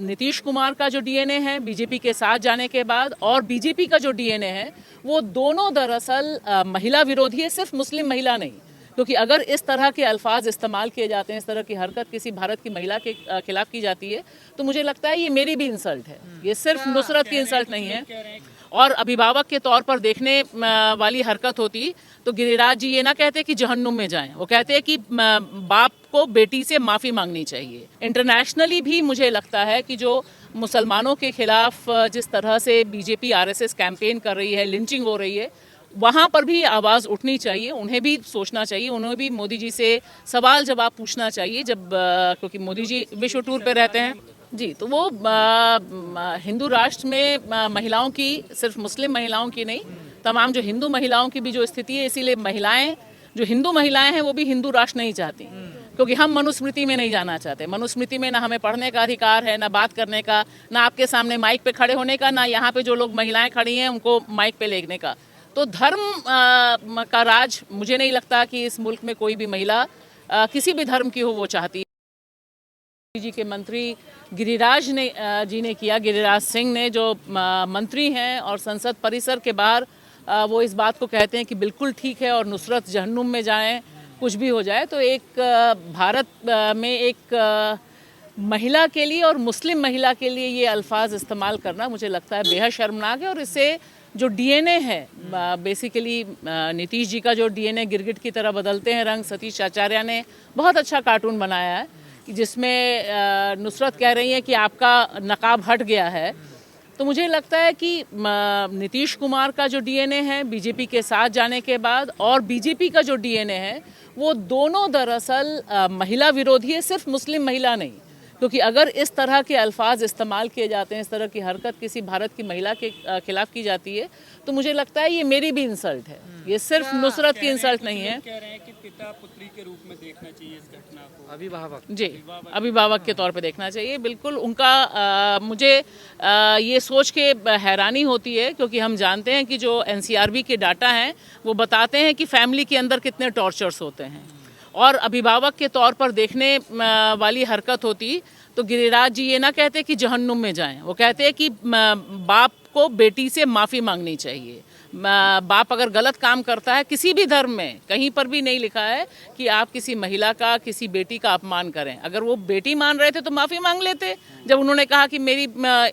नीतीश कुमार का जो डीएनए है बीजेपी के साथ जाने के बाद और बीजेपी का जो डीएनए है वो दोनों दरअसल महिला विरोधी है, सिर्फ मुस्लिम महिला नहीं। क्योंकि अगर इस तरह के अल्फाज इस्तेमाल किए जाते हैं, इस तरह की हरकत किसी भारत की महिला के खिलाफ की जाती है, तो मुझे लगता है ये मेरी भी इंसल्ट है, ये सिर्फ नुसरत की इंसल्ट नहीं है। और अभिभावक के तौर पर देखने वाली हरकत होती तो गिरिराज जी ये ना कहते कि जहन्नुम में जाएं, वो कहते हैं कि बाप को बेटी से माफ़ी मांगनी चाहिए। इंटरनेशनली भी मुझे लगता है कि जो मुसलमानों के खिलाफ जिस तरह से बीजेपी आरएसएस कैंपेन कर रही है, लिंचिंग हो रही है, वहाँ पर भी आवाज़ उठनी चाहिए, उन्हें भी सोचना चाहिए, उन्हें भी मोदी जी से सवाल जवाब पूछना चाहिए जब क्योंकि मोदी जी विश्व टूर पे रहते हैं। जी, तो वो हिंदू राष्ट्र में महिलाओं की, सिर्फ मुस्लिम महिलाओं की नहीं, तमाम जो हिंदू महिलाओं की भी जो स्थिति है, इसीलिए महिलाएं, जो हिंदू महिलाएं हैं वो भी हिंदू राष्ट्र नहीं चाहती, क्योंकि हम मनुस्मृति में नहीं जाना चाहते। मनुस्मृति में ना हमें पढ़ने का अधिकार है, ना बात करने का, ना आपके सामने माइक पे खड़े होने का, ना यहाँ पे जो लोग महिलाएं खड़ी हैं उनको माइक पे लेने का। तो धर्म का राज मुझे नहीं लगता कि इस मुल्क में कोई भी महिला किसी भी धर्म की हो वो चाहती है। जी के मंत्री गिरिराज जी ने किया, गिरिराज सिंह ने, जो मंत्री हैं और संसद परिसर के बाहर वो इस बात को कहते हैं कि बिल्कुल ठीक है और नुसरत जहन्नुम में जाएं, कुछ भी हो जाए। तो एक भारत में एक महिला के लिए और मुस्लिम महिला के लिए ये अल्फाज इस्तेमाल करना मुझे लगता है बेहद शर्मनाक है। और इससे जो डीएनए है, बेसिकली नीतीश जी का जो डीएनए गिरगिट की तरह बदलते हैं रंग, सतीश आचार्य ने बहुत अच्छा कार्टून बनाया है जिसमें नुसरत कह रही है कि आपका नकाब हट गया है। तो मुझे लगता है कि नीतीश कुमार का जो डीएनए है बीजेपी के साथ जाने के बाद और बीजेपी का जो डीएनए है वो दोनों दरअसल महिला विरोधी है, सिर्फ मुस्लिम महिला नहीं। क्योंकि अगर इस तरह के अल्फाज इस्तेमाल किए जाते हैं, इस तरह की हरकत किसी भारत की महिला के खिलाफ की जाती है, तो मुझे लगता है ये मेरी भी इंसल्ट है, ये सिर्फ नुसरत की इंसल्ट नहीं है। कह रहे हैं कि पिता पुत्री के रूप में देखना चाहिए इस घटना को, अभिभावक, जी, अभिभावक के तौर पे देखना चाहिए। बिल्कुल उनका मुझे ये सोच के हैरानी होती है, क्योंकि हम जानते हैं कि जो एनसीआरबी के डाटा हैं वो बताते हैं कि फैमिली के अंदर कितने टॉर्चर्स होते हैं, और अभिभावक के तौर पर देखने वाली हरकत होती तो गिरिराज जी ये ना कहते कि जहन्नुम में जाएं, वो कहते हैं कि बाप को बेटी से माफ़ी मांगनी चाहिए। बाप अगर गलत काम करता है, किसी भी धर्म में कहीं पर भी नहीं लिखा है कि आप किसी महिला का, किसी बेटी का अपमान करें। अगर वो बेटी मान रहे थे तो माफ़ी मांग लेते। जब उन्होंने कहा कि मेरी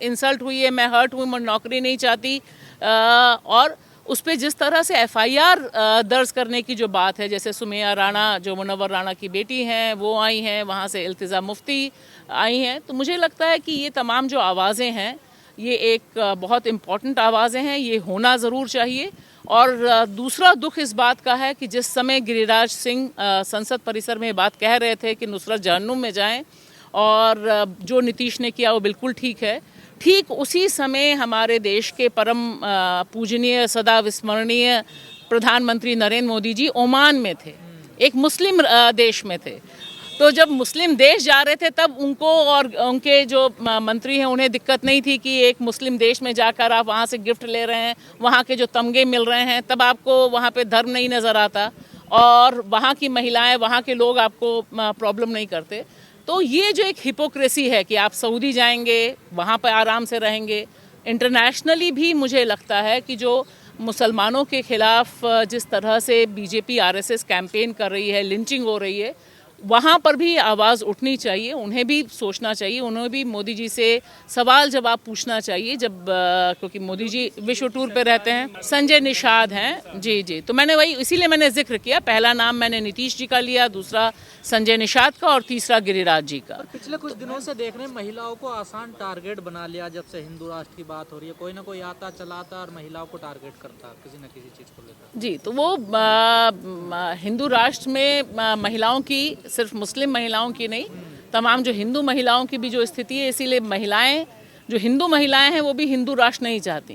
इंसल्ट हुई है, मैं हर्ट हुई, मैं नौकरी नहीं चाहती, और उस पर जिस तरह से एफआईआर दर्ज करने की जो बात है, जैसे सुमैया राणा जो मुनव्वर राणा की बेटी हैं वो आई हैं, वहाँ से इल्तिजा मुफ्ती आई हैं, तो मुझे लगता है कि ये तमाम जो आवाज़ें हैं ये एक बहुत इम्पॉर्टेंट आवाज़ें हैं, ये होना ज़रूर चाहिए। और दूसरा दुख इस बात का है कि जिस समय गिरिराज सिंह संसद परिसर में बात कह रहे थे कि नुसरत जहन्नुम में जाएं और जो नीतीश ने किया वो बिल्कुल ठीक है, ठीक उसी समय हमारे देश के परम पूजनीय सदा विस्मरणीय प्रधानमंत्री नरेंद्र मोदी जी ओमान में थे, एक मुस्लिम देश में थे। तो जब मुस्लिम देश जा रहे थे तब उनको और उनके जो मंत्री हैं उन्हें दिक्कत नहीं थी कि एक मुस्लिम देश में जाकर आप वहाँ से गिफ्ट ले रहे हैं, वहाँ के जो तमगे मिल रहे हैं, तब आपको वहाँ पे धर्म नहीं नज़र आता और वहाँ की महिलाएं, वहाँ के लोग आपको प्रॉब्लम नहीं करते। तो ये जो एक हिपोक्रेसी है कि आप सऊदी जाएंगे, वहाँ पर आराम से रहेंगे। इंटरनेशनली भी मुझे लगता है कि जो मुसलमानों के खिलाफ जिस तरह से बीजेपी आरएसएस कैंपेन कर रही है, लिंचिंग हो रही है, वहाँ पर भी आवाज़ उठनी चाहिए, उन्हें भी सोचना चाहिए, उन्हें भी मोदी जी से सवाल जवाब पूछना चाहिए जब क्योंकि मोदी जी विश्व टूर पे रहते हैं। संजय निषाद हैं, जी जी, तो मैंने वही इसीलिए मैंने जिक्र किया, पहला नाम मैंने नीतीश जी का लिया, दूसरा संजय निषाद का और तीसरा गिरिराज जी का। पिछले कुछ दिनों से देख रहे हैं महिलाओं को आसान टारगेट बना लिया, जब से हिंदू राष्ट्र की बात हो रही है, कोई ना कोई आता चलाता और महिलाओं को टारगेट करता किसी न किसी चीज़ को लेकर। जी, तो वो हिंदू राष्ट्र में महिलाओं की, सिर्फ मुस्लिम महिलाओं की नहीं, तमाम जो हिंदू महिलाओं की भी जो स्थिति है, इसीलिए महिलाएं, जो हिंदू महिलाएं हैं वो भी हिंदू राष्ट्र नहीं चाहती,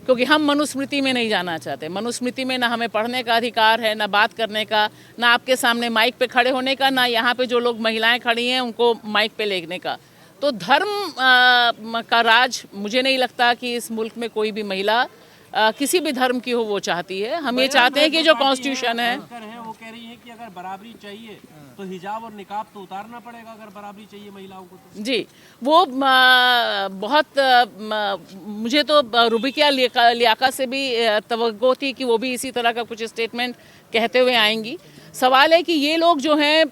क्योंकि हम मनुस्मृति में नहीं जाना चाहते। मनुस्मृति में ना हमें पढ़ने का अधिकार है, ना बात करने का, ना आपके सामने माइक पे खड़े होने का, ना यहाँ पे जो लोग महिलाएं खड़ी हैं उनको माइक पे लेने का। तो धर्म का राज मुझे नहीं लगता कि इस मुल्क में कोई भी महिला किसी भी धर्म की हो वो चाहती है। हम ये चाहते हैं कि जो कॉन्स्टिट्यूशन है, वो कह रही है कि अगर बराबरी चाहिए तो हिजाब और निकाब तो उतारना पड़ेगा, अगर बराबरी चाहिए महिलाओं को तो। जी, वो बहुत मुझे तो रुबिया लियाका से भी तवक्को थी कि वो भी इसी तरह का कुछ स्टेटमेंट कहते हुए आएंगी। सवाल है कि ये लोग जो हैं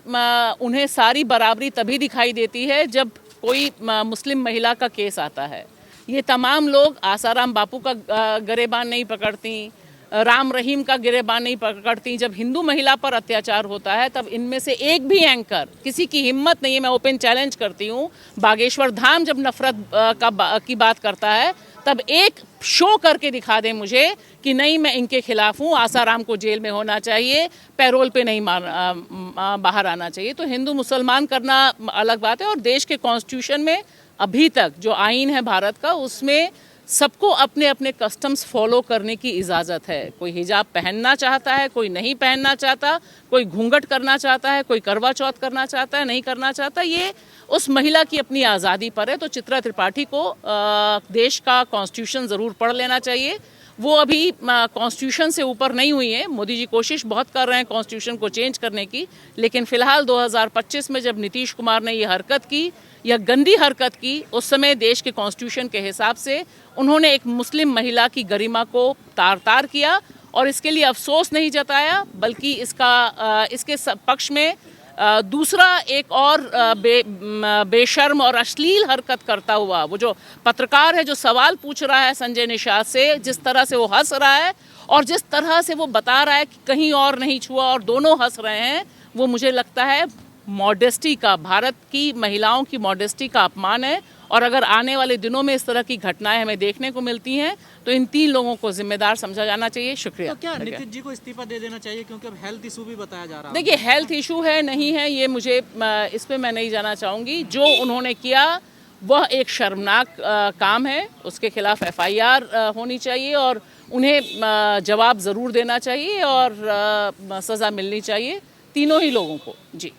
उन्हें सारी बराबरी तभी दिखाई देती है जब कोई मुस्लिम महिला का केस आता है। ये तमाम लोग आसाराम बापू का गिरेबान नहीं पकड़ती, राम रहीम का गिरेबान नहीं पकड़ती। जब हिंदू महिला पर अत्याचार होता है तब इनमें से एक भी एंकर, किसी की हिम्मत नहीं है, मैं ओपन चैलेंज करती हूँ, बागेश्वर धाम जब नफरत की बात करता है तब एक शो करके दिखा दें मुझे कि नहीं मैं इनके खिलाफ हूँ, आसाराम को जेल में होना चाहिए, पैरोल पे नहीं बाहर आना चाहिए। तो हिंदू मुसलमान करना अलग बात है। और देश के कॉन्स्टिट्यूशन में अभी तक जो आइन है भारत का, उसमें सबको अपने अपने कस्टम्स फॉलो करने की इजाज़त है। कोई हिजाब पहनना चाहता है, कोई नहीं पहनना चाहता, कोई घूंघट करना चाहता है, कोई करवा चौथ करना चाहता है, नहीं करना चाहता, ये उस महिला की अपनी आज़ादी पर है। तो चित्रा त्रिपाठी को देश का कॉन्स्टिट्यूशन ज़रूर पढ़ लेना चाहिए। वो अभी कॉन्स्टिट्यूशन से ऊपर नहीं हुई है। मोदी जी कोशिश बहुत कर रहे हैं कॉन्स्टिट्यूशन को चेंज करने की, लेकिन फ़िलहाल 2025 में जब नीतीश कुमार ने ये हरकत की, यह गंदी हरकत की, उस समय देश के कॉन्स्टिट्यूशन के हिसाब से उन्होंने एक मुस्लिम महिला की गरिमा को तार-तार किया और इसके लिए अफसोस नहीं जताया, बल्कि इसके पक्ष में दूसरा एक और बेशर्म और अश्लील हरकत करता हुआ वो जो पत्रकार है जो सवाल पूछ रहा है संजय निषाद से, जिस तरह से वो हंस रहा है और जिस तरह से वो बता रहा है कि कहीं और नहीं छुआ और दोनों हंस रहे हैं, वो मुझे लगता है मॉडेस्टी का, भारत की महिलाओं की मॉडेस्टी का अपमान है। और अगर आने वाले दिनों में इस तरह की घटनाएं हमें देखने को मिलती हैं तो इन 3 लोगों को जिम्मेदार समझा जाना चाहिए। शुक्रिया। तो क्या नीतीश जी को इस्तीफा दे देना चाहिए, क्योंकि अब हेल्थ इशू भी बताया जा रहा है? देखिए, हेल्थ इशू है नहीं है ये मुझे इस पे मैं नहीं जाना चाहूँगी। जो उन्होंने किया वह एक शर्मनाक काम है, उसके खिलाफ FIR होनी चाहिए और उन्हें जवाब ज़रूर देना चाहिए और सज़ा मिलनी चाहिए, तीनों ही लोगों को। जी।